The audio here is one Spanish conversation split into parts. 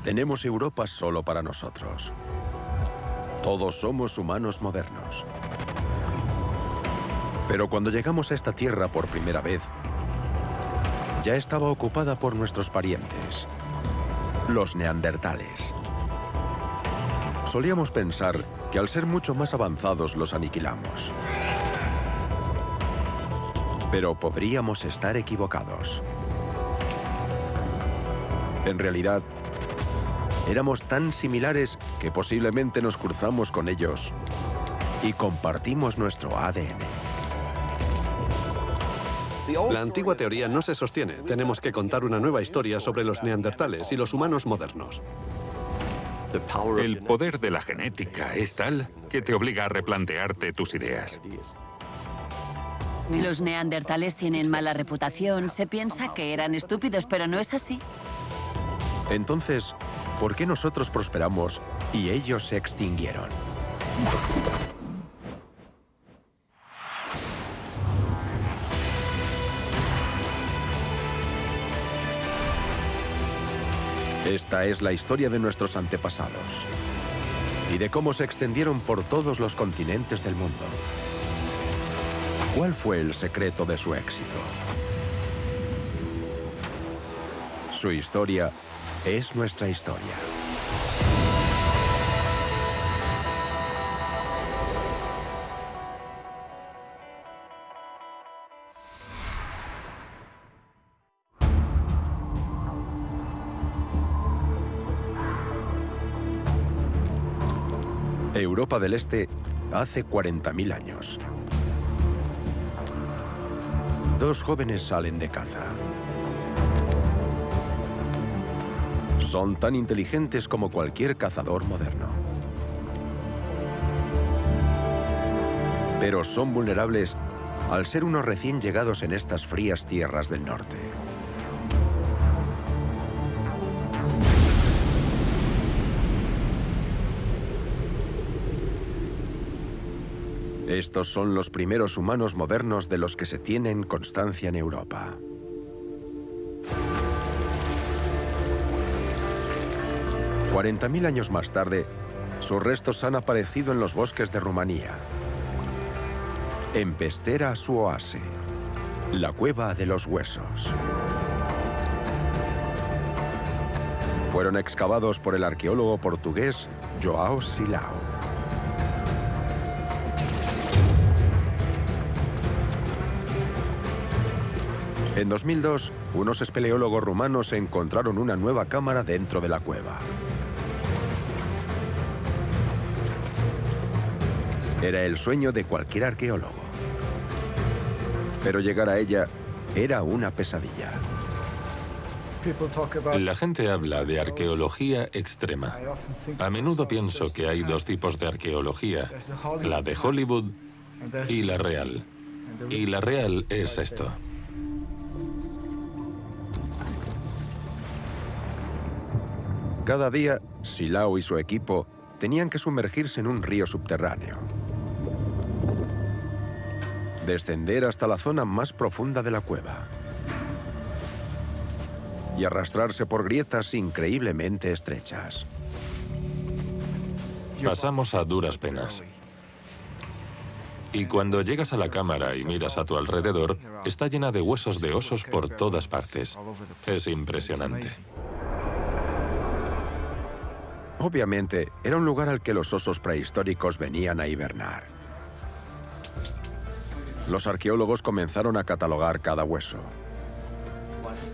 Tenemos Europa solo para nosotros. Todos somos humanos modernos. Pero cuando llegamos a esta tierra por primera vez, ya estaba ocupada por nuestros parientes, los neandertales. Solíamos pensar que al ser mucho más avanzados los aniquilamos. Pero podríamos estar equivocados. En realidad, éramos tan similares que posiblemente nos cruzamos con ellos y compartimos nuestro ADN. La antigua teoría no se sostiene. Tenemos que contar una nueva historia sobre los neandertales y los humanos modernos. El poder de la genética es tal que te obliga a replantearte tus ideas. Los neandertales tienen mala reputación. Se piensa que eran estúpidos, pero no es así. Entonces, ¿por qué nosotros prosperamos y ellos se extinguieron? Esta es la historia de nuestros antepasados y de cómo se extendieron por todos los continentes del mundo. ¿Cuál fue el secreto de su éxito? Su historia es nuestra historia. Europa del Este hace 40.000 años. Dos jóvenes salen de caza. Son tan inteligentes como cualquier cazador moderno. Pero son vulnerables al ser unos recién llegados en estas frías tierras del norte. Estos son los primeros humanos modernos de los que se tienen constancia en Europa. $40.000 años más tarde, sus restos han aparecido en los bosques de Rumanía. En Pestera Suoase, la cueva de los huesos. Fueron excavados por el arqueólogo portugués João Silao. En 2002, unos espeleólogos rumanos encontraron una nueva cámara dentro de la cueva. Era el sueño de cualquier arqueólogo. Pero llegar a ella era una pesadilla. La gente habla de arqueología extrema. A menudo pienso que hay dos tipos de arqueología, la de Hollywood y la real. Y la real es esto. Cada día, Silao y su equipo tenían que sumergirse en un río subterráneo. Descender hasta la zona más profunda de la cueva. Y arrastrarse por grietas increíblemente estrechas. Pasamos a duras penas. Y cuando llegas a la cámara y miras a tu alrededor, está llena de huesos de osos por todas partes. Es impresionante. Obviamente, era un lugar al que los osos prehistóricos venían a hibernar. Los arqueólogos comenzaron a catalogar cada hueso.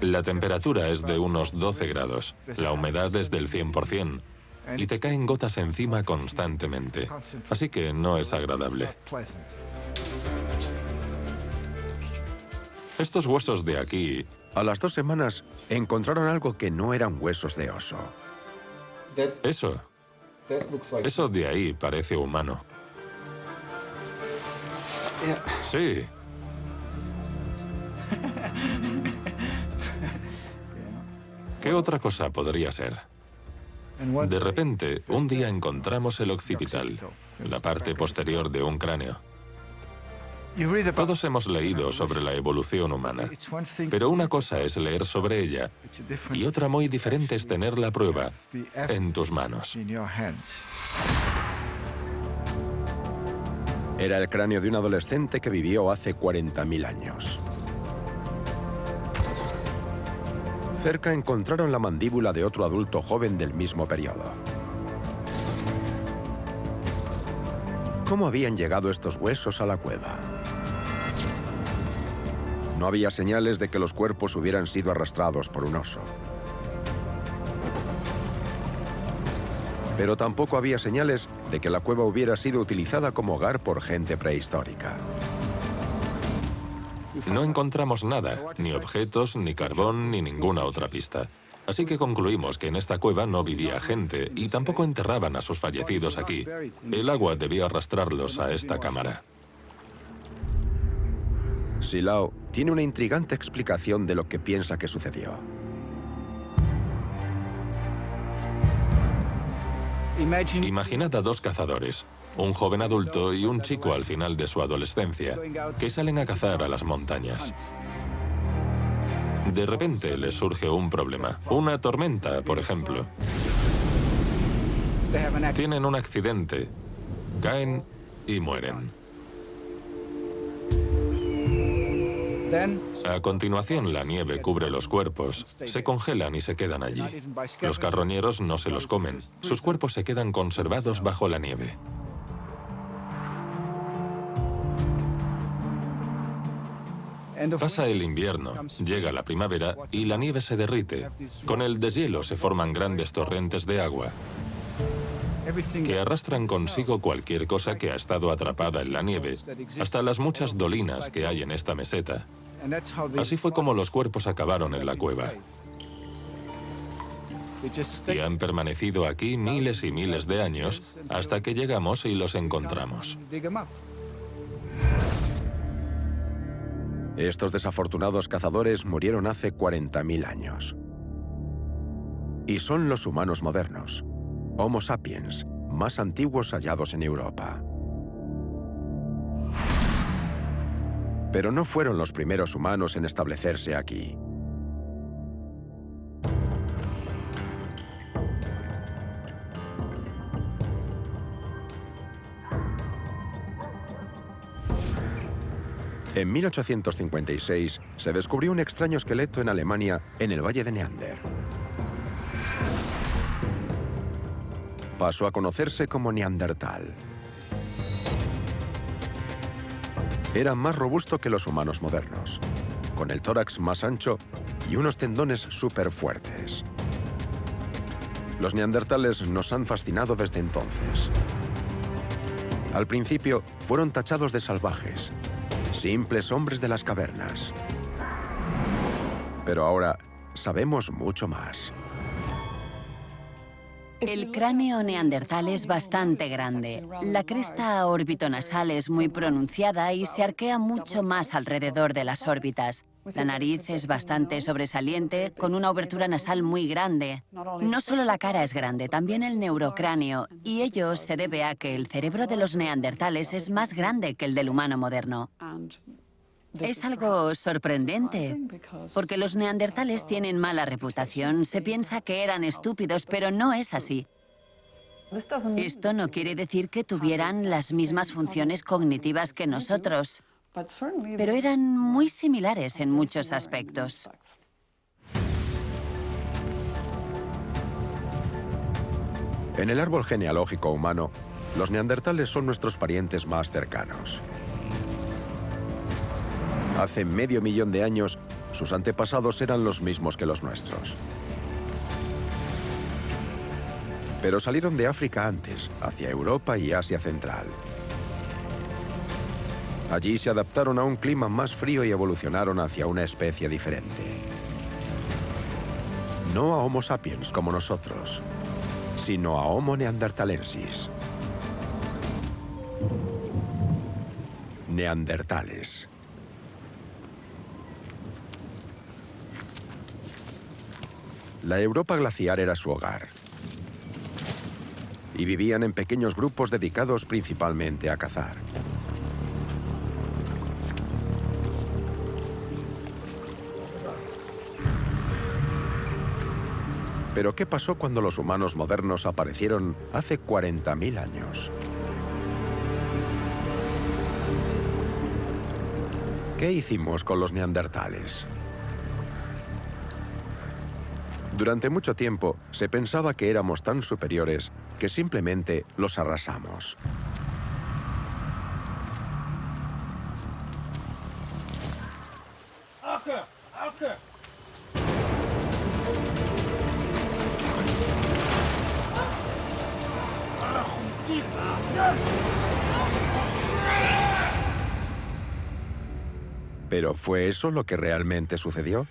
La temperatura es de unos 12 grados, la humedad es del 100%, y te caen gotas encima constantemente, así que no es agradable. Estos huesos de aquí... A las 2 semanas, encontraron algo que no eran huesos de oso. Eso de ahí parece humano. Sí. ¿Qué otra cosa podría ser? De repente, un día encontramos el occipital, la parte posterior de un cráneo. Todos hemos leído sobre la evolución humana, pero una cosa es leer sobre ella y otra muy diferente es tener la prueba en tus manos. Era el cráneo de un adolescente que vivió hace 40.000 años. Cerca encontraron la mandíbula de otro adulto joven del mismo periodo. ¿Cómo habían llegado estos huesos a la cueva? No había señales de que los cuerpos hubieran sido arrastrados por un oso. Pero tampoco había señales de que la cueva hubiera sido utilizada como hogar por gente prehistórica. No encontramos nada, ni objetos, ni carbón, ni ninguna otra pista. Así que concluimos que en esta cueva no vivía gente y tampoco enterraban a sus fallecidos aquí. El agua debió arrastrarlos a esta cámara. Silao tiene una intrigante explicación de lo que piensa que sucedió. Imaginad a dos cazadores, un joven adulto y un chico al final de su adolescencia, que salen a cazar a las montañas. De repente les surge un problema, una tormenta, por ejemplo. Tienen un accidente, caen y mueren. A continuación, la nieve cubre los cuerpos, se congelan y se quedan allí. Los carroñeros no se los comen, sus cuerpos se quedan conservados bajo la nieve. Pasa el invierno, llega la primavera y la nieve se derrite. Con el deshielo se forman grandes torrentes de agua que arrastran consigo cualquier cosa que ha estado atrapada en la nieve, hasta las muchas dolinas que hay en esta meseta. Así fue como los cuerpos acabaron en la cueva. Y han permanecido aquí miles y miles de años hasta que llegamos y los encontramos. Estos desafortunados cazadores murieron hace 40.000 años. Y son los humanos modernos, Homo sapiens, más antiguos hallados en Europa. Pero no fueron los primeros humanos en establecerse aquí. En 1856 se descubrió un extraño esqueleto en Alemania, en el Valle de Neander. Pasó a conocerse como Neandertal. Era más robusto que los humanos modernos, con el tórax más ancho y unos tendones súper fuertes. Los neandertales nos han fascinado desde entonces. Al principio fueron tachados de salvajes, simples hombres de las cavernas. Pero ahora sabemos mucho más. El cráneo neandertal es bastante grande. La cresta orbitonasal es muy pronunciada y se arquea mucho más alrededor de las órbitas. La nariz es bastante sobresaliente, con una abertura nasal muy grande. No solo la cara es grande, también el neurocráneo, y ello se debe a que el cerebro de los neandertales es más grande que el del humano moderno. Es algo sorprendente, porque los neandertales tienen mala reputación. Se piensa que eran estúpidos, pero no es así. Esto no quiere decir que tuvieran las mismas funciones cognitivas que nosotros, pero eran muy similares en muchos aspectos. En el árbol genealógico humano, los neandertales son nuestros parientes más cercanos. Hace medio millón de años, sus antepasados eran los mismos que los nuestros. Pero salieron de África antes, hacia Europa y Asia Central. Allí se adaptaron a un clima más frío y evolucionaron hacia una especie diferente. No a Homo sapiens como nosotros, sino a Homo neanderthalensis. Neandertales. La Europa glaciar era su hogar. Y vivían en pequeños grupos dedicados principalmente a cazar. Pero ¿qué pasó cuando los humanos modernos aparecieron hace 40.000 años? ¿Qué hicimos con los neandertales? Durante mucho tiempo se pensaba que éramos tan superiores que simplemente los arrasamos. ¿Pero fue eso lo que realmente sucedió?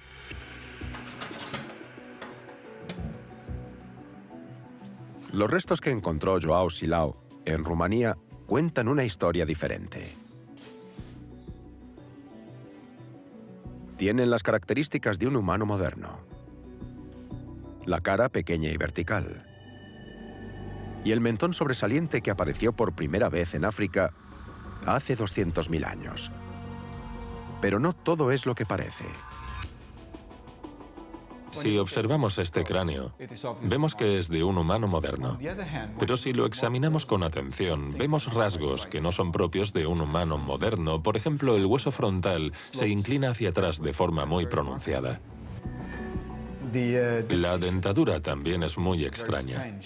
Los restos que encontró Joao Silao en Rumanía cuentan una historia diferente. Tienen las características de un humano moderno. La cara pequeña y vertical. Y el mentón sobresaliente que apareció por primera vez en África hace 200.000 años. Pero no todo es lo que parece. Si observamos este cráneo, vemos que es de un humano moderno. Pero si lo examinamos con atención, vemos rasgos que no son propios de un humano moderno. Por ejemplo, el hueso frontal se inclina hacia atrás de forma muy pronunciada. La dentadura también es muy extraña.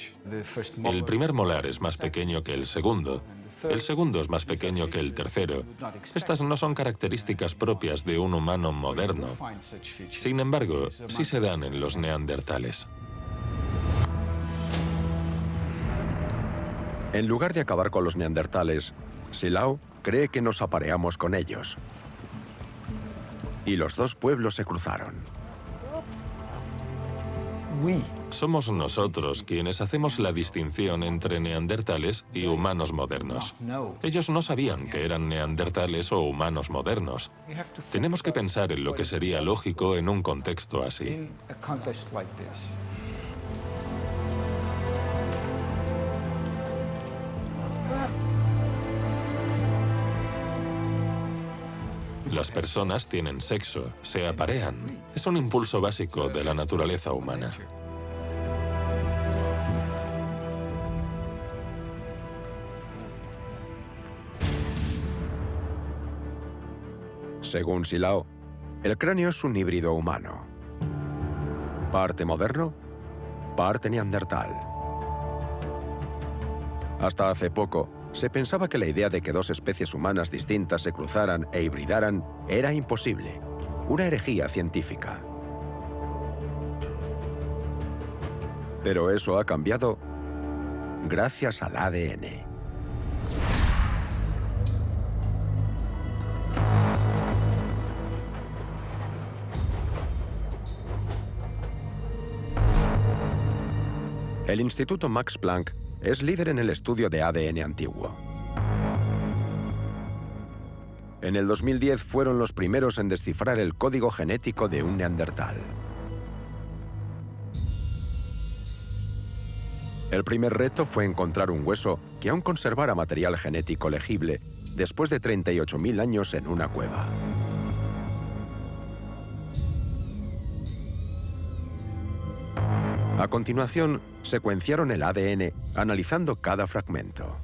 El primer molar es más pequeño que el segundo. El segundo es más pequeño que el tercero. Estas no son características propias de un humano moderno. Sin embargo, sí se dan en los neandertales. En lugar de acabar con los neandertales, Silao cree que nos apareamos con ellos. Y los dos pueblos se cruzaron. Somos nosotros quienes hacemos la distinción entre neandertales y humanos modernos. Ellos no sabían que eran neandertales o humanos modernos. Tenemos que pensar en lo que sería lógico en un contexto así. Las personas tienen sexo, se aparean. Es un impulso básico de la naturaleza humana. Según Silao, el cráneo es un híbrido humano. Parte moderno, parte neandertal. Hasta hace poco, se pensaba que la idea de que dos especies humanas distintas se cruzaran e hibridaran era imposible, una herejía científica. Pero eso ha cambiado gracias al ADN. El Instituto Max Planck es líder en el estudio de ADN antiguo. En el 2010 fueron los primeros en descifrar el código genético de un neandertal. El primer reto fue encontrar un hueso que aún conservara material genético legible después de 38.000 años en una cueva. A continuación, secuenciaron el ADN analizando cada fragmento.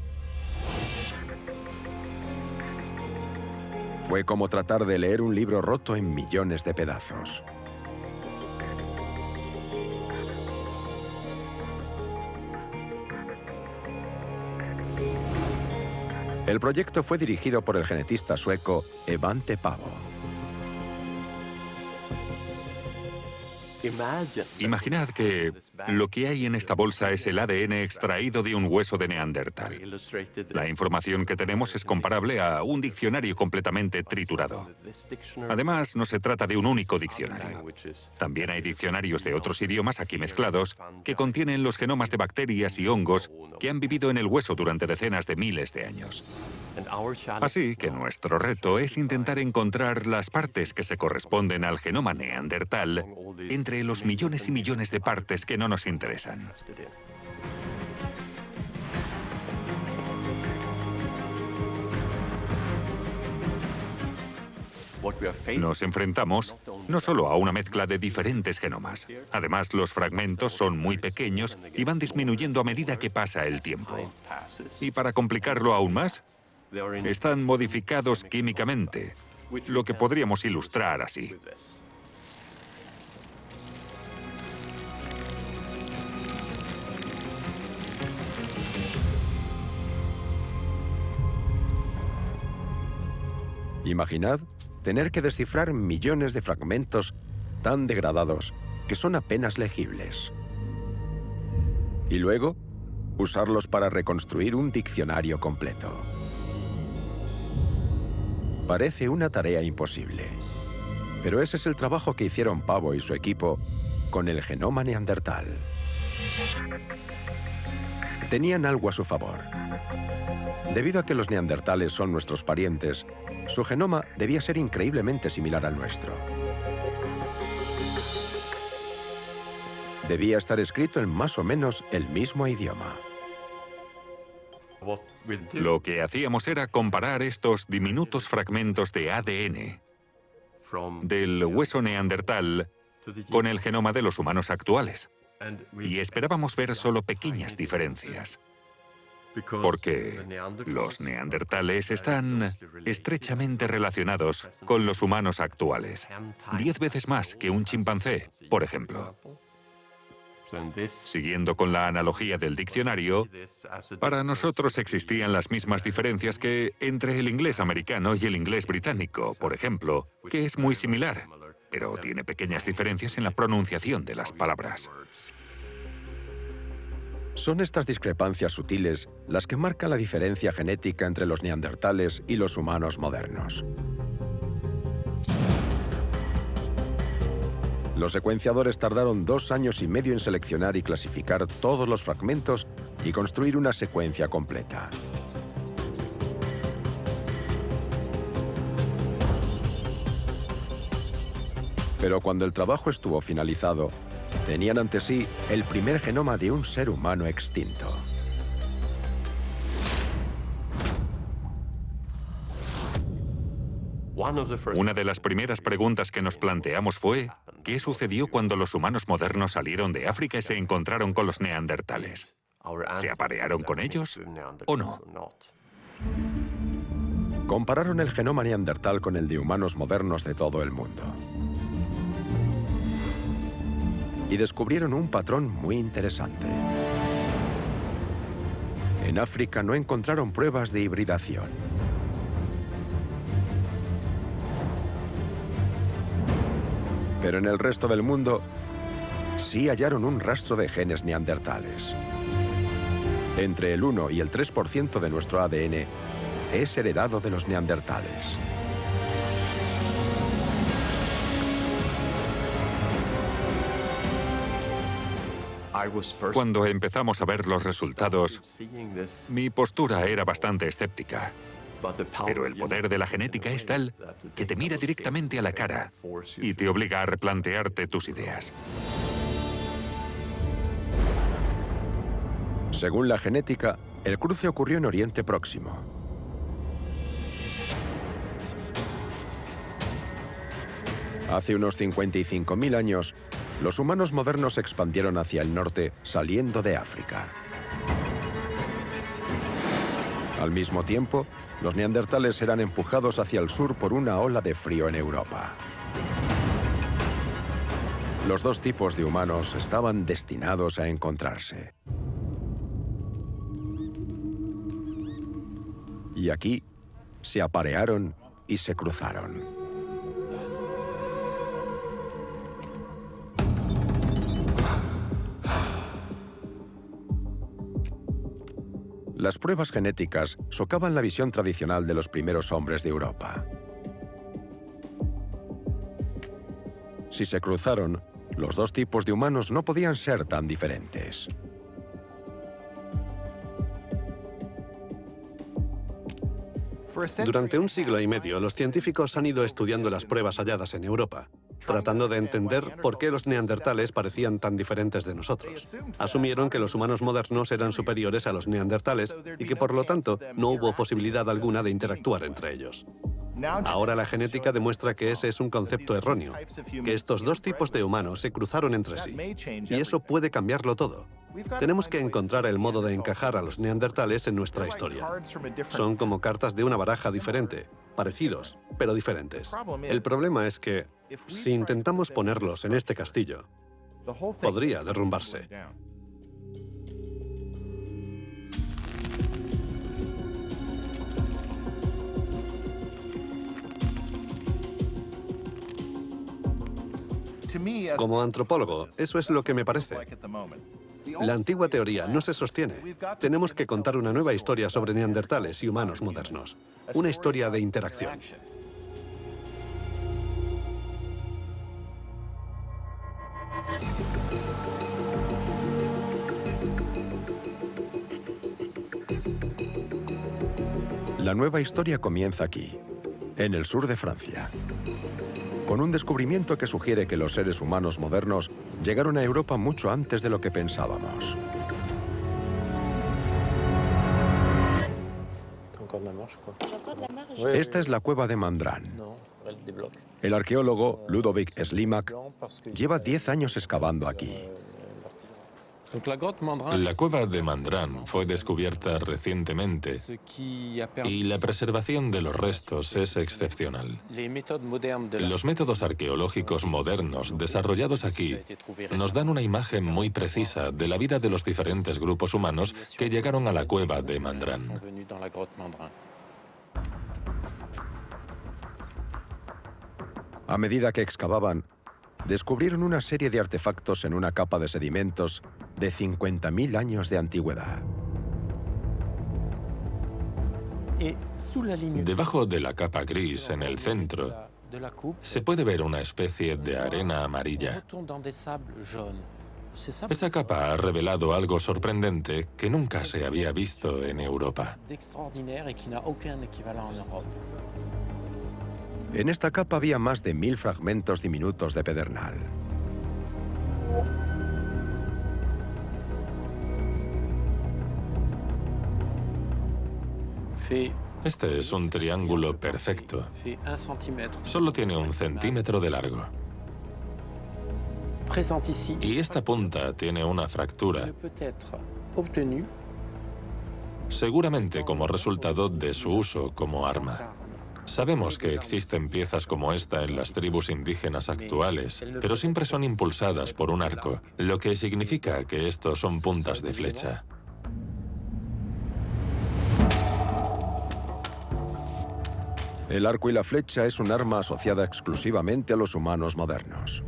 Fue como tratar de leer un libro roto en millones de pedazos. El proyecto fue dirigido por el genetista sueco Evante Pavo. Imaginad que lo que hay en esta bolsa es el ADN extraído de un hueso de neandertal. La información que tenemos es comparable a un diccionario completamente triturado. Además, no se trata de un único diccionario. También hay diccionarios de otros idiomas aquí mezclados que contienen los genomas de bacterias y hongos que han vivido en el hueso durante decenas de miles de años. Así que nuestro reto es intentar encontrar las partes que se corresponden al genoma neandertal entre los millones y millones de partes que no nos interesan. Nos enfrentamos no solo a una mezcla de diferentes genomas. Además, los fragmentos son muy pequeños y van disminuyendo a medida que pasa el tiempo. Y para complicarlo aún más, están modificados químicamente, lo que podríamos ilustrar así. Imaginad tener que descifrar millones de fragmentos tan degradados que son apenas legibles. Y luego, usarlos para reconstruir un diccionario completo. Parece una tarea imposible, pero ese es el trabajo que hicieron Pavo y su equipo con el genoma neandertal. Tenían algo a su favor. Debido a que los neandertales son nuestros parientes, su genoma debía ser increíblemente similar al nuestro. Debía estar escrito en más o menos el mismo idioma. Lo que hacíamos era comparar estos diminutos fragmentos de ADN del hueso neandertal con el genoma de los humanos actuales. Y esperábamos ver solo pequeñas diferencias. Porque los neandertales están estrechamente relacionados con los humanos actuales. 10 veces más que un chimpancé, por ejemplo. Siguiendo con la analogía del diccionario, para nosotros existían las mismas diferencias que entre el inglés americano y el inglés británico, por ejemplo, que es muy similar, pero tiene pequeñas diferencias en la pronunciación de las palabras. Son estas discrepancias sutiles las que marcan la diferencia genética entre los neandertales y los humanos modernos. Los secuenciadores tardaron 2 años y medio en seleccionar y clasificar todos los fragmentos y construir una secuencia completa. Pero cuando el trabajo estuvo finalizado, tenían ante sí el primer genoma de un ser humano extinto. Una de las primeras preguntas que nos planteamos fue ¿qué sucedió cuando los humanos modernos salieron de África y se encontraron con los neandertales? ¿Se aparearon con ellos o no? Compararon el genoma neandertal con el de humanos modernos de todo el mundo. Y descubrieron un patrón muy interesante. En África no encontraron pruebas de hibridación. Pero en el resto del mundo sí hallaron un rastro de genes neandertales. Entre el 1 y el 3% de nuestro ADN es heredado de los neandertales. Cuando empezamos a ver los resultados, mi postura era bastante escéptica. Pero el poder de la genética es tal que te mira directamente a la cara y te obliga a replantearte tus ideas. Según la genética, el cruce ocurrió en Oriente Próximo. Hace unos 55.000 años, los humanos modernos se expandieron hacia el norte, saliendo de África. Al mismo tiempo, los neandertales eran empujados hacia el sur por una ola de frío en Europa. Los dos tipos de humanos estaban destinados a encontrarse. Y aquí se aparearon y se cruzaron. Las pruebas genéticas socavan la visión tradicional de los primeros hombres de Europa. Si se cruzaron, los dos tipos de humanos no podían ser tan diferentes. Durante un siglo y medio, los científicos han ido estudiando las pruebas halladas en Europa, tratando de entender por qué los neandertales parecían tan diferentes de nosotros. Asumieron que los humanos modernos eran superiores a los neandertales y que, por lo tanto, no hubo posibilidad alguna de interactuar entre ellos. Ahora la genética demuestra que ese es un concepto erróneo, que estos dos tipos de humanos se cruzaron entre sí. Y eso puede cambiarlo todo. Tenemos que encontrar el modo de encajar a los neandertales en nuestra historia. Son como cartas de una baraja diferente, parecidos, pero diferentes. El problema es que, si intentamos ponerlos en este castillo, podría derrumbarse. Como antropólogo, eso es lo que me parece. La antigua teoría no se sostiene. Tenemos que contar una nueva historia sobre neandertales y humanos modernos. Una historia de interacción. La nueva historia comienza aquí, en el sur de Francia, con un descubrimiento que sugiere que los seres humanos modernos llegaron a Europa mucho antes de lo que pensábamos. Esta es la cueva de Mandran. El arqueólogo Ludovic Slimak lleva 10 años excavando aquí. La cueva de Mandran fue descubierta recientemente y la preservación de los restos es excepcional. Los métodos arqueológicos modernos desarrollados aquí nos dan una imagen muy precisa de la vida de los diferentes grupos humanos que llegaron a la cueva de Mandran. A medida que excavaban, descubrieron una serie de artefactos en una capa de sedimentos de 50.000 años de antigüedad. Debajo de la capa gris en el centro, se puede ver una especie de arena amarilla. Esa capa ha revelado algo sorprendente que nunca se había visto en Europa. En esta capa había más de 1000 fragmentos diminutos de pedernal. Este es un triángulo perfecto. Solo tiene 1 centímetro de largo. Y esta punta tiene una fractura, seguramente como resultado de su uso como arma. Sabemos que existen piezas como esta en las tribus indígenas actuales, pero siempre son impulsadas por un arco, lo que significa que estos son puntas de flecha. El arco y la flecha es un arma asociada exclusivamente a los humanos modernos.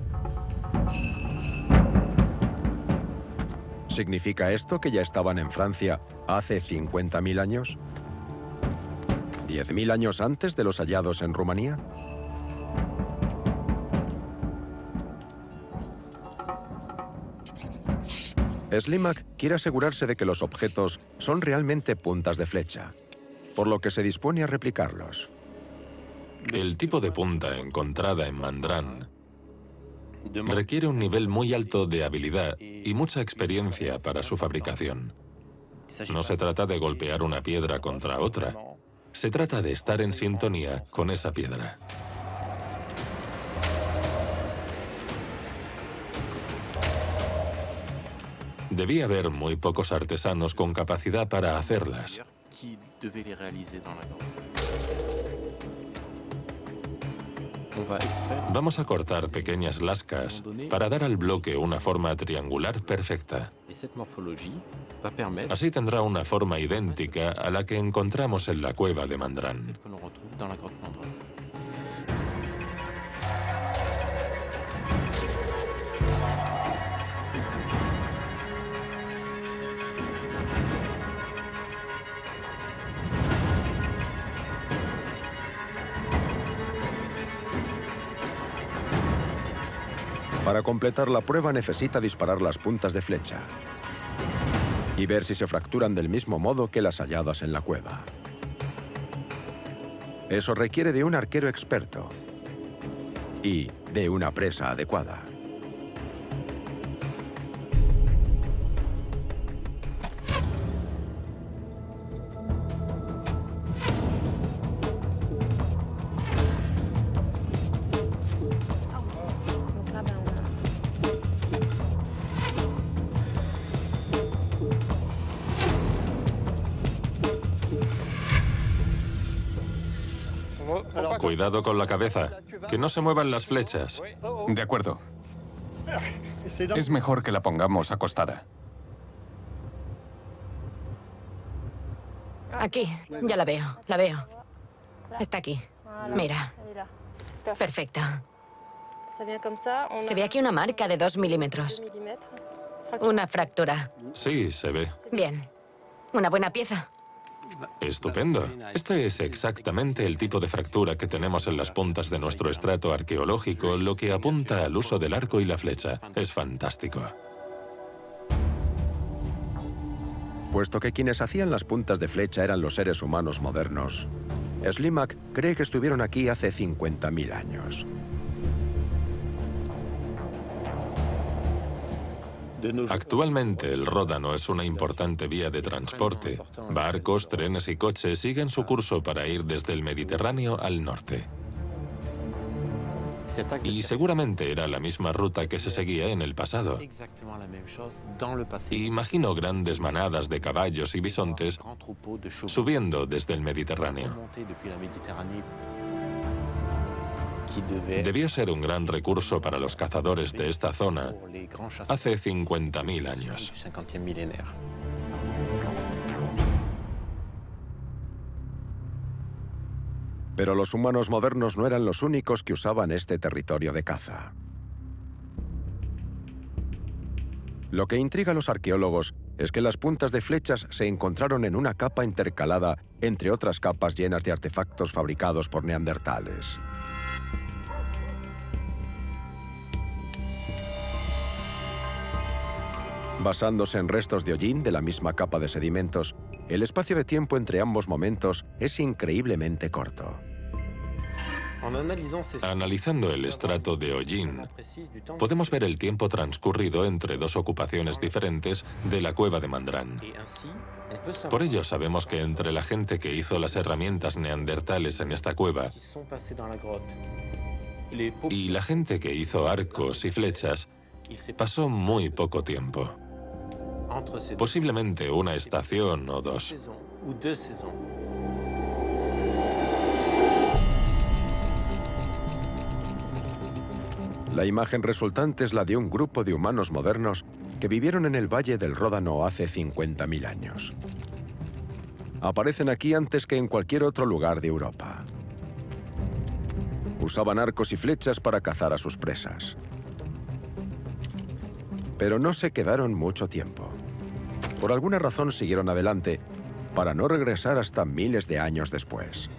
¿Significa esto que ya estaban en Francia hace 50.000 años? ¿10.000 años antes de los hallados en Rumanía? Slimak quiere asegurarse de que los objetos son realmente puntas de flecha, por lo que se dispone a replicarlos. El tipo de punta encontrada en Mandran requiere un nivel muy alto de habilidad y mucha experiencia para su fabricación. No se trata de golpear una piedra contra otra. Se trata de estar en sintonía con esa piedra. Debía haber muy pocos artesanos con capacidad para hacerlas. Vamos a cortar pequeñas lascas para dar al bloque una forma triangular perfecta. Así tendrá una forma idéntica a la que encontramos en la cueva de Mandran. Para completar la prueba necesita disparar las puntas de flecha y ver si se fracturan del mismo modo que las halladas en la cueva. Eso requiere de un arquero experto y de una presa adecuada. Cuidado con la cabeza, que no se muevan las flechas. De acuerdo. Es mejor que la pongamos acostada. Aquí, ya la veo, la veo. Está aquí. Mira. Perfecto. Se ve aquí una marca de 2 milímetros. Una fractura. Sí, se ve. Bien. Una buena pieza. Estupendo. Este es exactamente el tipo de fractura que tenemos en las puntas de nuestro estrato arqueológico, lo que apunta al uso del arco y la flecha. Es fantástico. Puesto que quienes hacían las puntas de flecha eran los seres humanos modernos, Slimak cree que estuvieron aquí hace 50.000 años. Actualmente el Ródano es una importante vía de transporte. Barcos, trenes y coches siguen su curso para ir desde el Mediterráneo al norte. Y seguramente era la misma ruta que se seguía en el pasado. Imagino grandes manadas de caballos y bisontes subiendo desde el Mediterráneo. Debió ser un gran recurso para los cazadores de esta zona hace 50.000 años. Pero los humanos modernos no eran los únicos que usaban este territorio de caza. Lo que intriga a los arqueólogos es que las puntas de flechas se encontraron en una capa intercalada entre otras capas llenas de artefactos fabricados por neandertales. Basándose en restos de hollín de la misma capa de sedimentos, el espacio de tiempo entre ambos momentos es increíblemente corto. Analizando el estrato de hollín, podemos ver el tiempo transcurrido entre dos ocupaciones diferentes de la cueva de Mandrán. Por ello sabemos que entre la gente que hizo las herramientas neandertales en esta cueva y la gente que hizo arcos y flechas, pasó muy poco tiempo. Posiblemente una estación o dos. La imagen resultante es la de un grupo de humanos modernos que vivieron en el Valle del Ródano hace 50.000 años. Aparecen aquí antes que en cualquier otro lugar de Europa. Usaban arcos y flechas para cazar a sus presas. Pero no se quedaron mucho tiempo. Por alguna razón siguieron adelante para no regresar hasta miles de años después.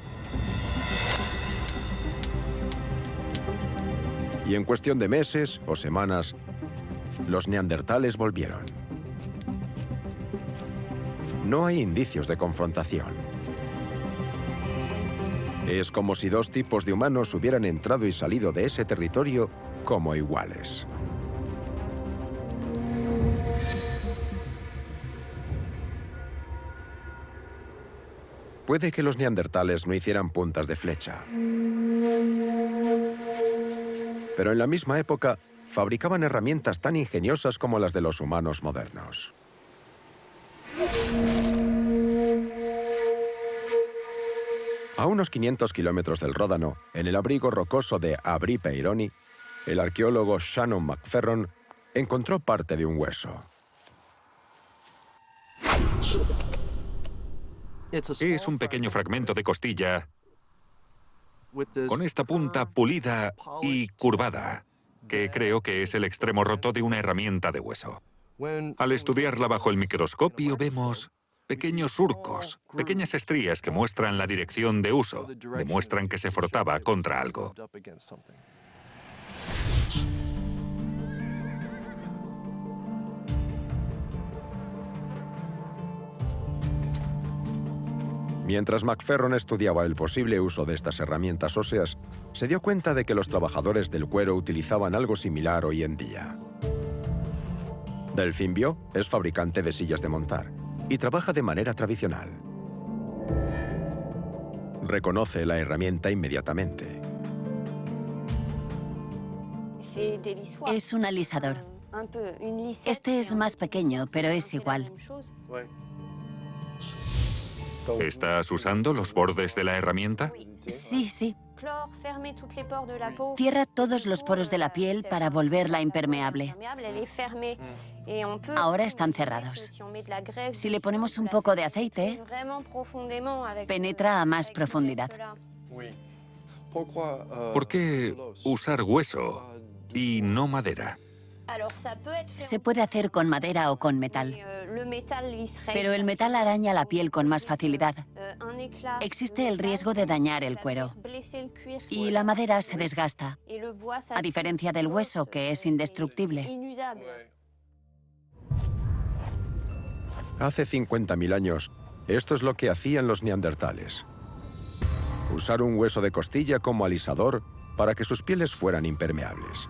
Y en cuestión de meses o semanas, los neandertales volvieron. No hay indicios de confrontación. Es como si dos tipos de humanos hubieran entrado y salido de ese territorio como iguales. Puede que los neandertales no hicieran puntas de flecha. Pero en la misma época, fabricaban herramientas tan ingeniosas como las de los humanos modernos. A unos 500 kilómetros del Ródano, en el abrigo rocoso de Abri Peironi, el arqueólogo Shannon McFerron encontró parte de un hueso. Es un pequeño fragmento de costilla con esta punta pulida y curvada, que creo que es el extremo roto de una herramienta de hueso. Al estudiarla bajo el microscopio vemos pequeños surcos, pequeñas estrías que muestran la dirección de uso, demuestran que se frotaba contra algo. Mientras McFerron estudiaba el posible uso de estas herramientas óseas, se dio cuenta de que los trabajadores del cuero utilizaban algo similar hoy en día. Delphine Bio es fabricante de sillas de montar y trabaja de manera tradicional. Reconoce la herramienta inmediatamente. Es un alisador. Este es más pequeño, pero es igual. ¿Estás usando los bordes de la herramienta? Sí, sí. Cierra todos los poros de la piel para volverla impermeable. Ahora están cerrados. Si le ponemos un poco de aceite, penetra a más profundidad. ¿Por qué usar hueso y no madera? Se puede hacer con madera o con metal, pero el metal araña la piel con más facilidad. Existe el riesgo de dañar el cuero y la madera se desgasta, a diferencia del hueso, que es indestructible. Hace 50.000 años, esto es lo que hacían los neandertales. Usar un hueso de costilla como alisador para que sus pieles fueran impermeables.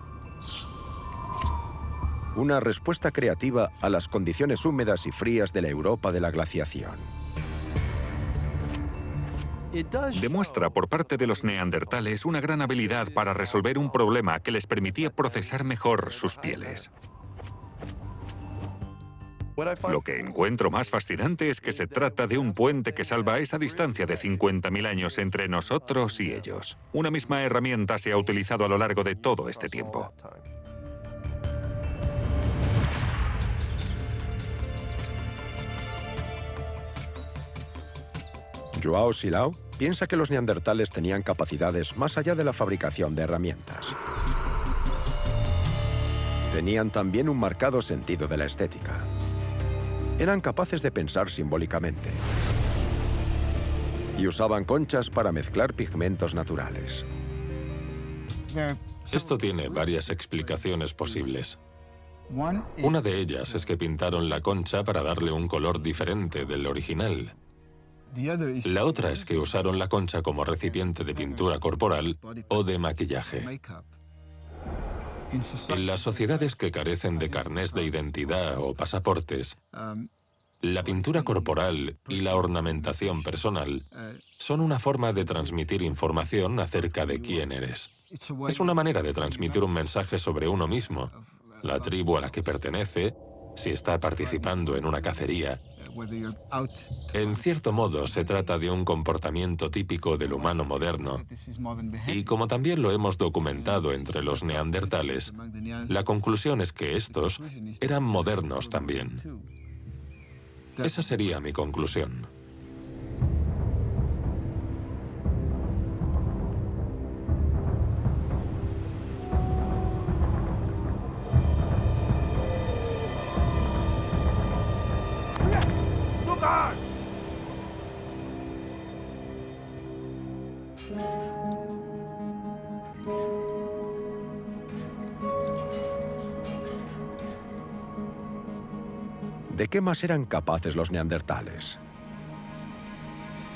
Una respuesta creativa a las condiciones húmedas y frías de la Europa de la glaciación. Demuestra por parte de los neandertales una gran habilidad para resolver un problema que les permitía procesar mejor sus pieles. Lo que encuentro más fascinante es que se trata de un puente que salva esa distancia de 50.000 años entre nosotros y ellos. Una misma herramienta se ha utilizado a lo largo de todo este tiempo. Joao Silao piensa que los neandertales tenían capacidades más allá de la fabricación de herramientas. Tenían también un marcado sentido de la estética. Eran capaces de pensar simbólicamente y usaban conchas para mezclar pigmentos naturales. Esto tiene varias explicaciones posibles. Una de ellas es que pintaron la concha para darle un color diferente del original. La otra es que usaron la concha como recipiente de pintura corporal o de maquillaje. En las sociedades que carecen de carnés de identidad o pasaportes, la pintura corporal y la ornamentación personal son una forma de transmitir información acerca de quién eres. Es una manera de transmitir un mensaje sobre uno mismo, la tribu a la que pertenece, si está participando en una cacería. En cierto modo, se trata de un comportamiento típico del humano moderno. Y como también lo hemos documentado entre los neandertales, la conclusión es que estos eran modernos también. Esa sería mi conclusión. ¿De qué más eran capaces los neandertales?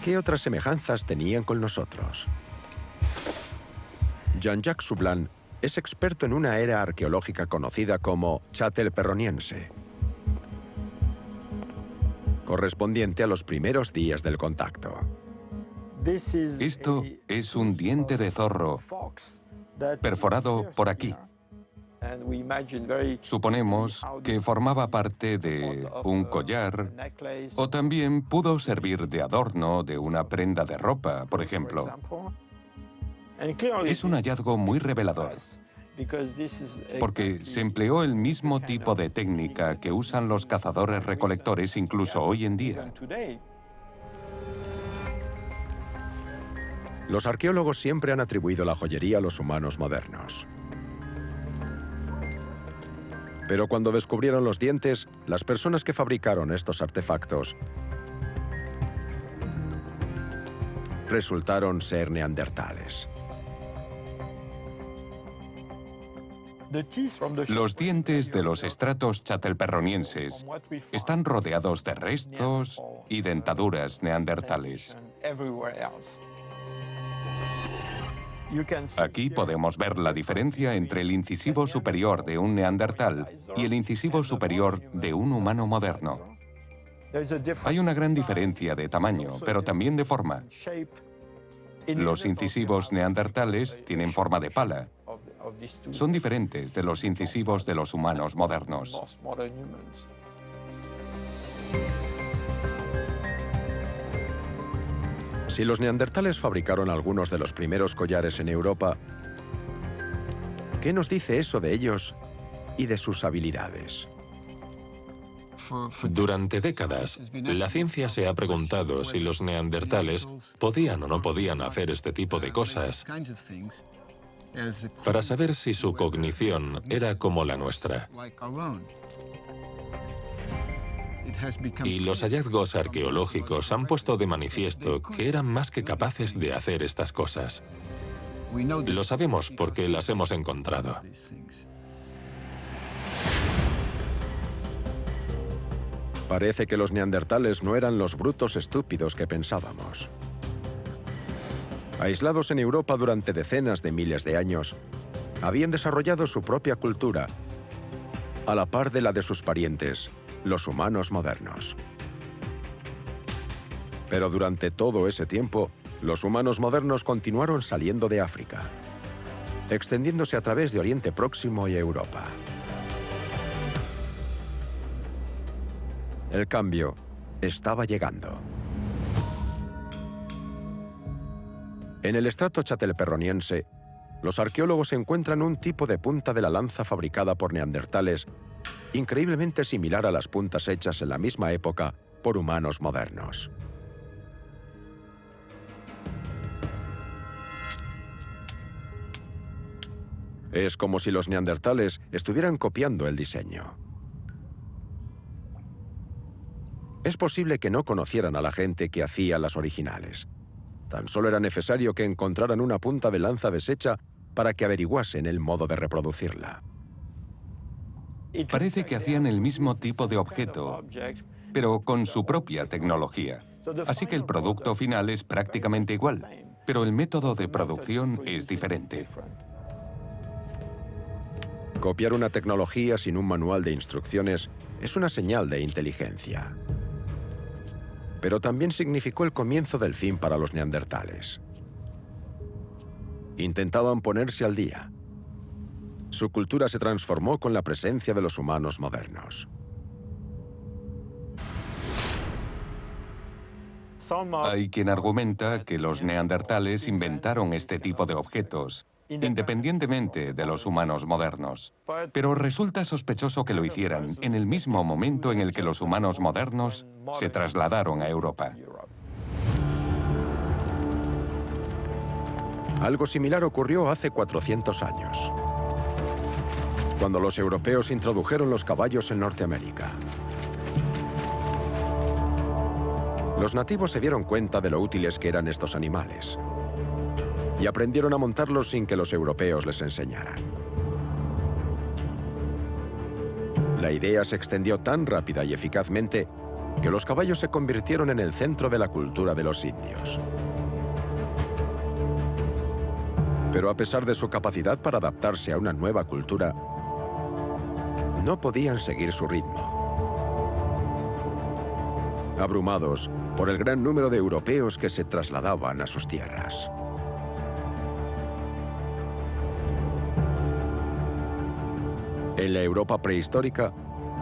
¿Qué otras semejanzas tenían con nosotros? Jean-Jacques Soublin es experto en una era arqueológica conocida como Châtel-Perroniense, correspondiente a los primeros días del contacto. Esto es un diente de zorro perforado por aquí. Suponemos que formaba parte de un collar o también pudo servir de adorno de una prenda de ropa, por ejemplo. Es un hallazgo muy revelador, porque se empleó el mismo tipo de técnica que usan los cazadores-recolectores incluso hoy en día. Los arqueólogos siempre han atribuido la joyería a los humanos modernos. Pero cuando descubrieron los dientes, las personas que fabricaron estos artefactos resultaron ser neandertales. Los dientes de los estratos châtel-perronienses están rodeados de restos y dentaduras neandertales. Aquí podemos ver la diferencia entre el incisivo superior de un neandertal y el incisivo superior de un humano moderno. Hay una gran diferencia de tamaño, pero también de forma. Los incisivos neandertales tienen forma de pala. Son diferentes de los incisivos de los humanos modernos. Si los neandertales fabricaron algunos de los primeros collares en Europa, ¿qué nos dice eso de ellos y de sus habilidades? Durante décadas, la ciencia se ha preguntado si los neandertales podían o no podían hacer este tipo de cosas para saber si su cognición era como la nuestra. Y los hallazgos arqueológicos han puesto de manifiesto que eran más que capaces de hacer estas cosas. Lo sabemos porque las hemos encontrado. Parece que los neandertales no eran los brutos estúpidos que pensábamos. Aislados en Europa durante decenas de miles de años, habían desarrollado su propia cultura, a la par de la de sus parientes, los humanos modernos. Pero durante todo ese tiempo, los humanos modernos continuaron saliendo de África, extendiéndose a través de Oriente Próximo y Europa. El cambio estaba llegando. En el estrato chatelperroniense, los arqueólogos encuentran un tipo de punta de la lanza fabricada por neandertales increíblemente similar a las puntas hechas en la misma época por humanos modernos. Es como si los neandertales estuvieran copiando el diseño. Es posible que no conocieran a la gente que hacía las originales. Tan solo era necesario que encontraran una punta de lanza deshecha para que averiguasen el modo de reproducirla. Parece que hacían el mismo tipo de objeto, pero con su propia tecnología. Así que el producto final es prácticamente igual, pero el método de producción es diferente. Copiar una tecnología sin un manual de instrucciones es una señal de inteligencia. Pero también significó el comienzo del fin para los neandertales. Intentaban ponerse al día. Su cultura se transformó con la presencia de los humanos modernos. Hay quien argumenta que los neandertales inventaron este tipo de objetos, independientemente de los humanos modernos. Pero resulta sospechoso que lo hicieran en el mismo momento en el que los humanos modernos se trasladaron a Europa. Algo similar ocurrió hace 400 años, cuando los europeos introdujeron los caballos en Norteamérica. Los nativos se dieron cuenta de lo útiles que eran estos animales y aprendieron a montarlos sin que los europeos les enseñaran. La idea se extendió tan rápida y eficazmente que los caballos se convirtieron en el centro de la cultura de los indios. Pero a pesar de su capacidad para adaptarse a una nueva cultura, no podían seguir su ritmo. Abrumados por el gran número de europeos que se trasladaban a sus tierras. En la Europa prehistórica,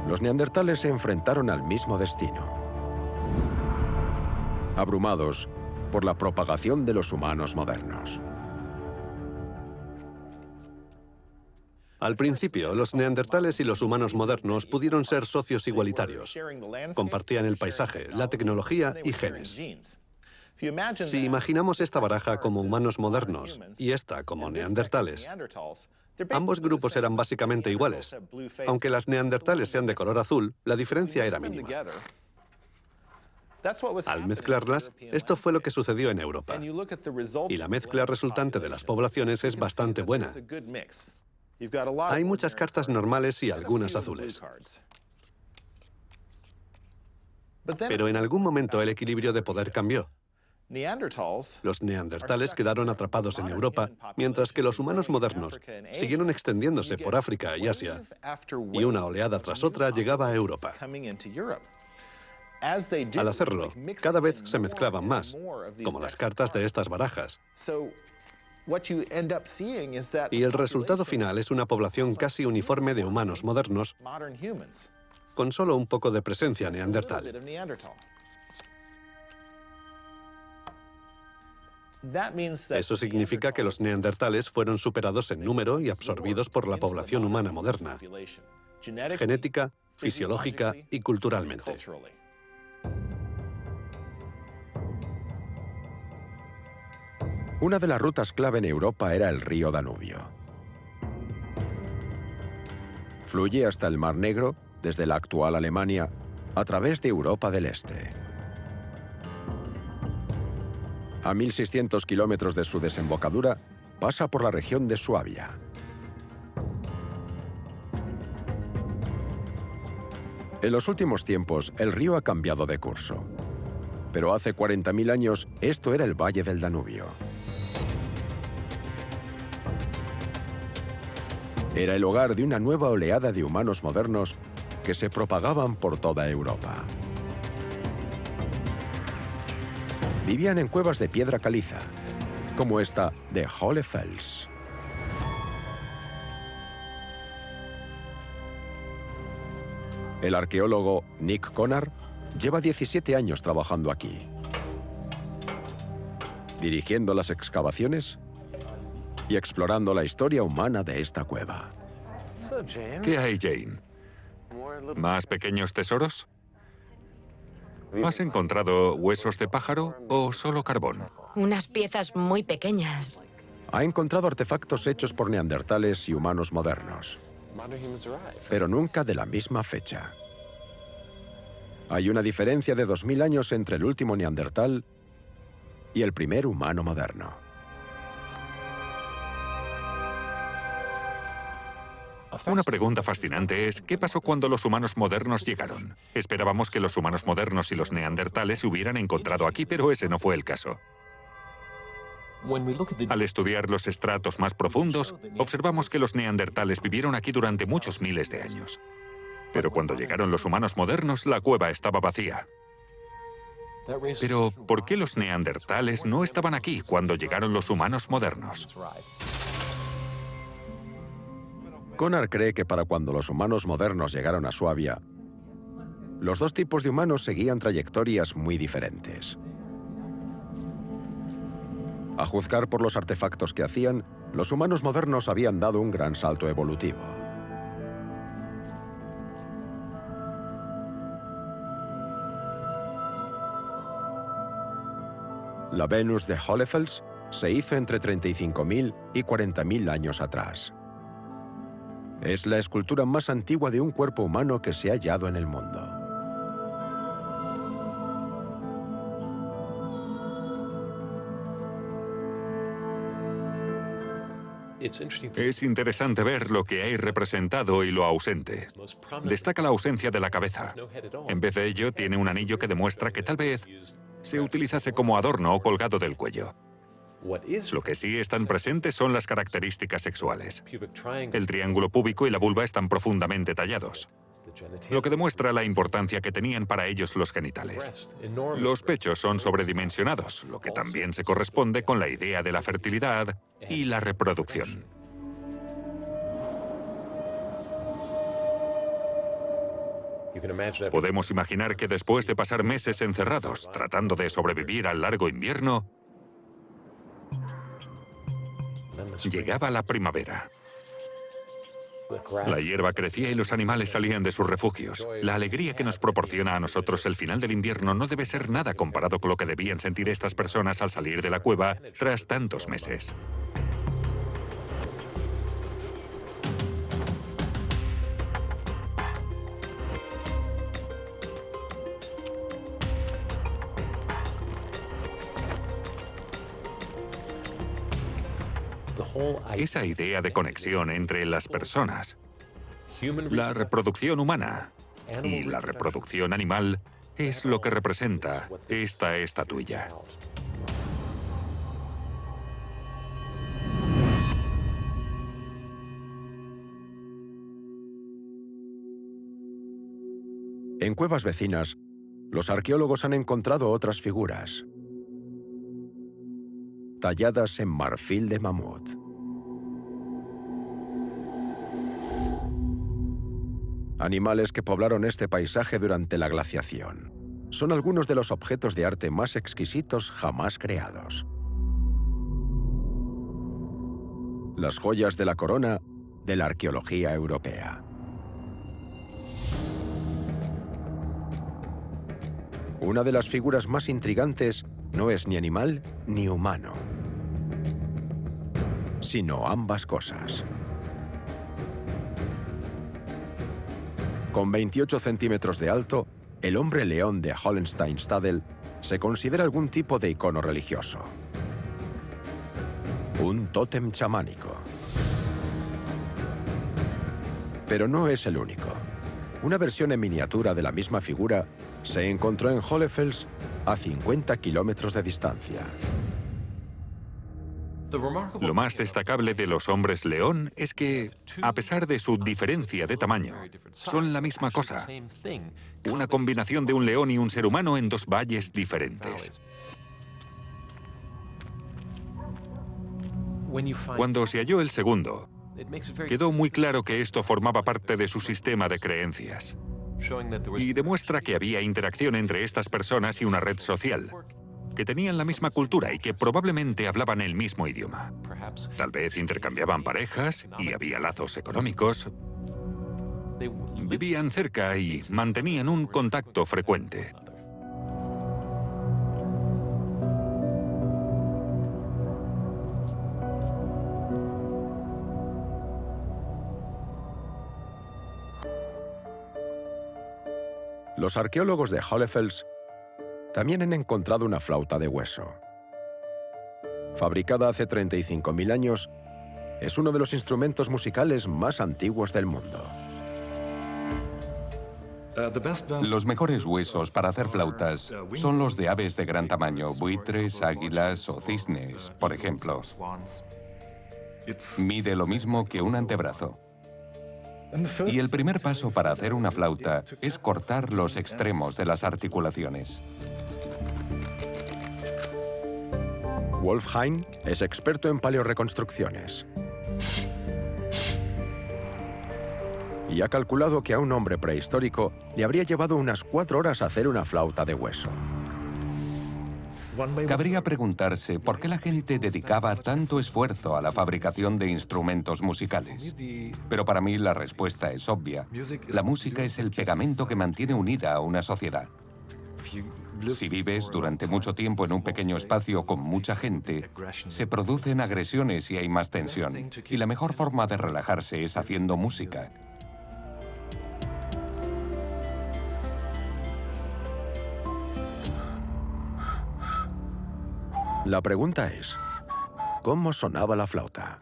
los neandertales se enfrentaron al mismo destino. Abrumados por la propagación de los humanos modernos. Al principio, los neandertales y los humanos modernos pudieron ser socios igualitarios. Compartían el paisaje, la tecnología y genes. Si imaginamos esta baraja como humanos modernos y esta como neandertales, ambos grupos eran básicamente iguales. Aunque las neandertales sean de color azul, la diferencia era mínima. Al mezclarlas, esto fue lo que sucedió en Europa. Y la mezcla resultante de las poblaciones es bastante buena. Hay muchas cartas normales y algunas azules. Pero en algún momento el equilibrio de poder cambió. Los neandertales quedaron atrapados en Europa, mientras que los humanos modernos siguieron extendiéndose por África y Asia, y una oleada tras otra llegaba a Europa. Al hacerlo, cada vez se mezclaban más, como las cartas de estas barajas. Y el resultado final es una población casi uniforme de humanos modernos, con solo un poco de presencia neandertal. Eso significa que los neandertales fueron superados en número y absorbidos por la población humana moderna, genética, fisiológica y culturalmente. Una de las rutas clave en Europa era el río Danubio. Fluye hasta el Mar Negro, desde la actual Alemania, a través de Europa del Este. A 1.600 kilómetros de su desembocadura, pasa por la región de Suabia. En los últimos tiempos, el río ha cambiado de curso. Pero hace 40.000 años, esto era el Valle del Danubio. Era el hogar de una nueva oleada de humanos modernos que se propagaban por toda Europa. Vivían en cuevas de piedra caliza, como esta de Hohlefels. El arqueólogo Nick Conard lleva 17 años trabajando aquí, dirigiendo las excavaciones y explorando la historia humana de esta cueva. ¿Qué hay, Jane? ¿Más pequeños tesoros? ¿Has encontrado huesos de pájaro o solo carbón? Unas piezas muy pequeñas. Ha encontrado artefactos hechos por neandertales y humanos modernos, pero nunca de la misma fecha. Hay una diferencia de 2000 años entre el último neandertal y el primer humano moderno. Una pregunta fascinante es, ¿qué pasó cuando los humanos modernos llegaron? Esperábamos que los humanos modernos y los neandertales se hubieran encontrado aquí, pero ese no fue el caso. Al estudiar los estratos más profundos, observamos que los neandertales vivieron aquí durante muchos miles de años. Pero cuando llegaron los humanos modernos, la cueva estaba vacía. Pero, ¿por qué los neandertales no estaban aquí cuando llegaron los humanos modernos? Conard cree que para cuando los humanos modernos llegaron a Suabia, los dos tipos de humanos seguían trayectorias muy diferentes. A juzgar por los artefactos que hacían, los humanos modernos habían dado un gran salto evolutivo. La Venus de Hohlefels se hizo entre 35.000 y 40.000 años atrás. Es la escultura más antigua de un cuerpo humano que se ha hallado en el mundo. Es interesante ver lo que hay representado y lo ausente. Destaca la ausencia de la cabeza. En vez de ello, tiene un anillo que demuestra que tal vez se utilizase como adorno o colgado del cuello. Lo que sí están presentes son las características sexuales. El triángulo púbico y la vulva están profundamente tallados, lo que demuestra la importancia que tenían para ellos los genitales. Los pechos son sobredimensionados, lo que también se corresponde con la idea de la fertilidad y la reproducción. Podemos imaginar que después de pasar meses encerrados, tratando de sobrevivir al largo invierno, llegaba la primavera. La hierba crecía y los animales salían de sus refugios. La alegría que nos proporciona a nosotros el final del invierno no debe ser nada comparado con lo que debían sentir estas personas al salir de la cueva tras tantos meses. Esa idea de conexión entre las personas, la reproducción humana y la reproducción animal, es lo que representa esta estatuilla. En cuevas vecinas, los arqueólogos han encontrado otras figuras, talladas en marfil de mamut. Animales que poblaron este paisaje durante la glaciación. Son algunos de los objetos de arte más exquisitos jamás creados. las joyas de la corona de la arqueología europea. Una de las figuras más intrigantes no es ni animal ni humano, sino ambas cosas. Con 28 centímetros de alto, el hombre león de Hohenstein-Städel se considera algún tipo de icono religioso. Un tótem chamánico. Pero no es el único. Una versión en miniatura de la misma figura se encontró en Hohlefels a 50 kilómetros de distancia. Lo más destacable de los hombres león es que, a pesar de su diferencia de tamaño, son la misma cosa. Una combinación de un león y un ser humano en dos valles diferentes. Cuando se halló el segundo, quedó muy claro que esto formaba parte de su sistema de creencias. Y demuestra que había interacción entre estas personas y una red social, que tenían la misma cultura y que probablemente hablaban el mismo idioma. Tal vez intercambiaban parejas y había lazos económicos. Vivían cerca y mantenían un contacto frecuente. Los arqueólogos de Hohlefels también han encontrado una flauta de hueso. Fabricada hace 35.000 años, es uno de los instrumentos musicales más antiguos del mundo. Los mejores huesos para hacer flautas son los de aves de gran tamaño, buitres, águilas o cisnes, por ejemplo. Mide lo mismo que un antebrazo. Y el primer paso para hacer una flauta es cortar los extremos de las articulaciones. Wolfheim es experto en paleorreconstrucciones y ha calculado que a un hombre prehistórico le habría llevado unas 4 horas hacer una flauta de hueso. Cabría preguntarse por qué la gente dedicaba tanto esfuerzo a la fabricación de instrumentos musicales. Pero para mí la respuesta es obvia. La música es el pegamento que mantiene unida a una sociedad. Si vives durante mucho tiempo en un pequeño espacio con mucha gente, se producen agresiones y hay más tensión. Y la mejor forma de relajarse es haciendo música. La pregunta es, ¿cómo sonaba la flauta?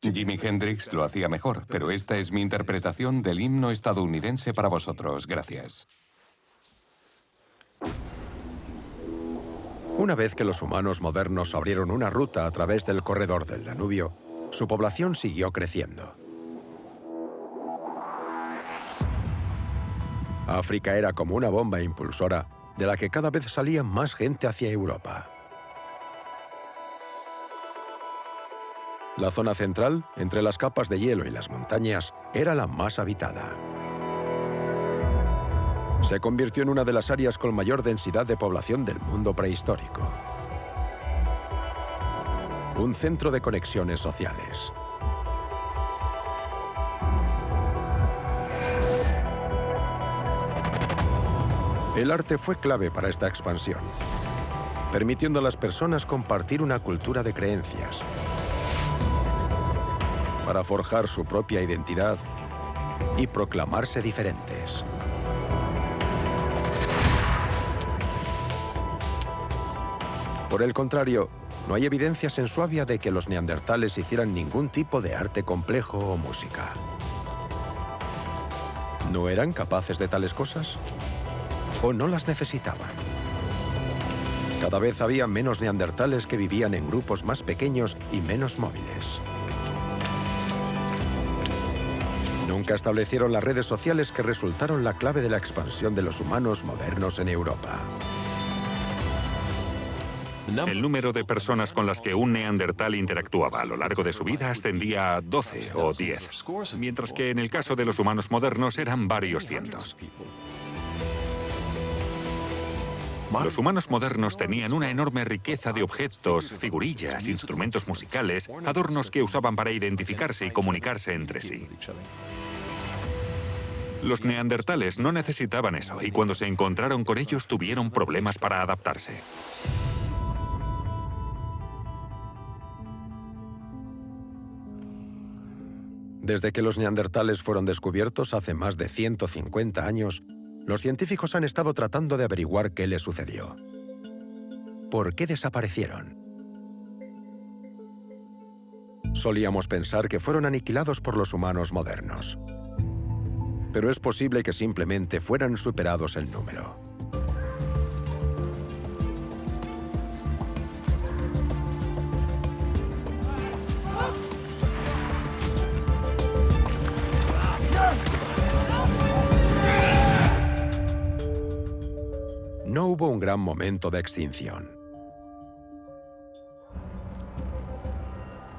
Jimi Hendrix lo hacía mejor, pero esta es mi interpretación del himno estadounidense para vosotros. Gracias. Una vez que los humanos modernos abrieron una ruta a través del corredor del Danubio, su población siguió creciendo. África era como una bomba impulsora de la que cada vez salía más gente hacia Europa. La zona central, entre las capas de hielo y las montañas, era la más habitada. Se convirtió en una de las áreas con mayor densidad de población del mundo prehistórico. Un centro de conexiones sociales. El arte fue clave para esta expansión, permitiendo a las personas compartir una cultura de creencias, para forjar su propia identidad y proclamarse diferentes. Por el contrario, no hay evidencias en Suabia de que los neandertales hicieran ningún tipo de arte complejo o música. ¿No eran capaces de tales cosas? ¿O no las necesitaban? Cada vez había menos neandertales que vivían en grupos más pequeños y menos móviles. Nunca establecieron las redes sociales que resultaron la clave de la expansión de los humanos modernos en Europa. El número de personas con las que un neandertal interactuaba a lo largo de su vida ascendía a 12 o 10, mientras que en el caso de los humanos modernos eran varios cientos. Los humanos modernos tenían una enorme riqueza de objetos, figurillas, instrumentos musicales, adornos que usaban para identificarse y comunicarse entre sí. Los neandertales no necesitaban eso y cuando se encontraron con ellos tuvieron problemas para adaptarse. Desde que los neandertales fueron descubiertos hace más de 150 años, los científicos han estado tratando de averiguar qué les sucedió. ¿Por qué desaparecieron? Solíamos pensar que fueron aniquilados por los humanos modernos. Pero es posible que simplemente fueran superados en número. No hubo un gran momento de extinción.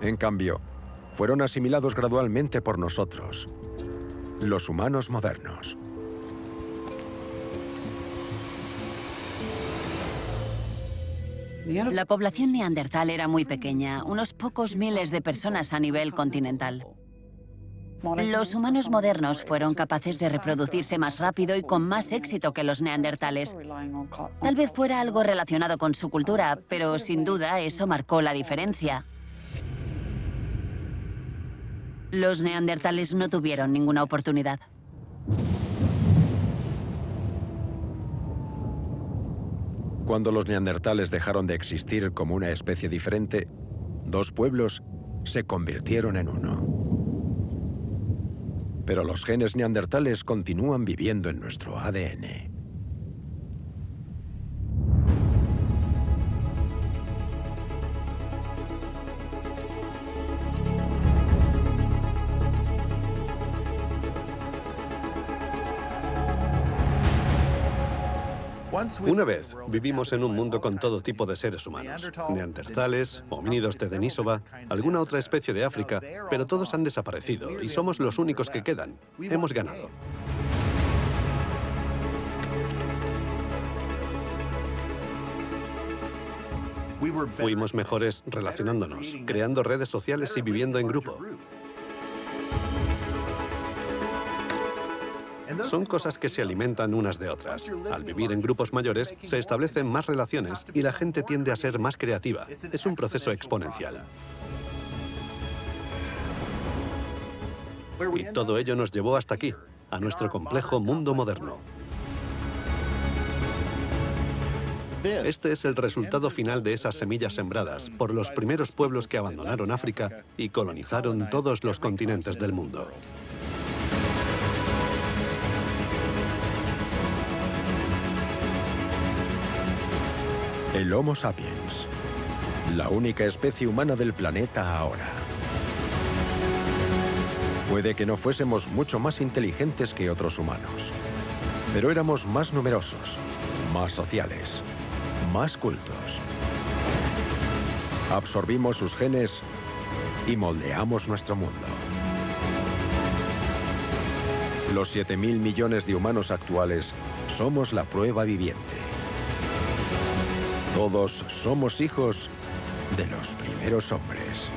En cambio, fueron asimilados gradualmente por nosotros, los humanos modernos. La población neandertal era muy pequeña, unos pocos miles de personas a nivel continental. Los humanos modernos fueron capaces de reproducirse más rápido y con más éxito que los neandertales. Tal vez fuera algo relacionado con su cultura, pero sin duda eso marcó la diferencia. Los neandertales no tuvieron ninguna oportunidad. Cuando los neandertales dejaron de existir como una especie diferente, dos pueblos se convirtieron en uno. Pero los genes neandertales continúan viviendo en nuestro ADN. Una vez vivimos en un mundo con todo tipo de seres humanos. Neandertales, homínidos de Denisova, alguna otra especie de África, pero todos han desaparecido y somos los únicos que quedan. Hemos ganado. Fuimos mejores relacionándonos, creando redes sociales y viviendo en grupo. Son cosas que se alimentan unas de otras. Al vivir en grupos mayores, se establecen más relaciones y la gente tiende a ser más creativa. Es un proceso exponencial. Y todo ello nos llevó hasta aquí, a nuestro complejo mundo moderno. Este es el resultado final de esas semillas sembradas por los primeros pueblos que abandonaron África y colonizaron todos los continentes del mundo. El Homo sapiens, la única especie humana del planeta ahora. Puede que no fuésemos mucho más inteligentes que otros humanos, pero éramos más numerosos, más sociales, más cultos. Absorbimos sus genes y moldeamos nuestro mundo. Los 7.000 millones de humanos actuales somos la prueba viviente. Todos somos hijos de los primeros hombres.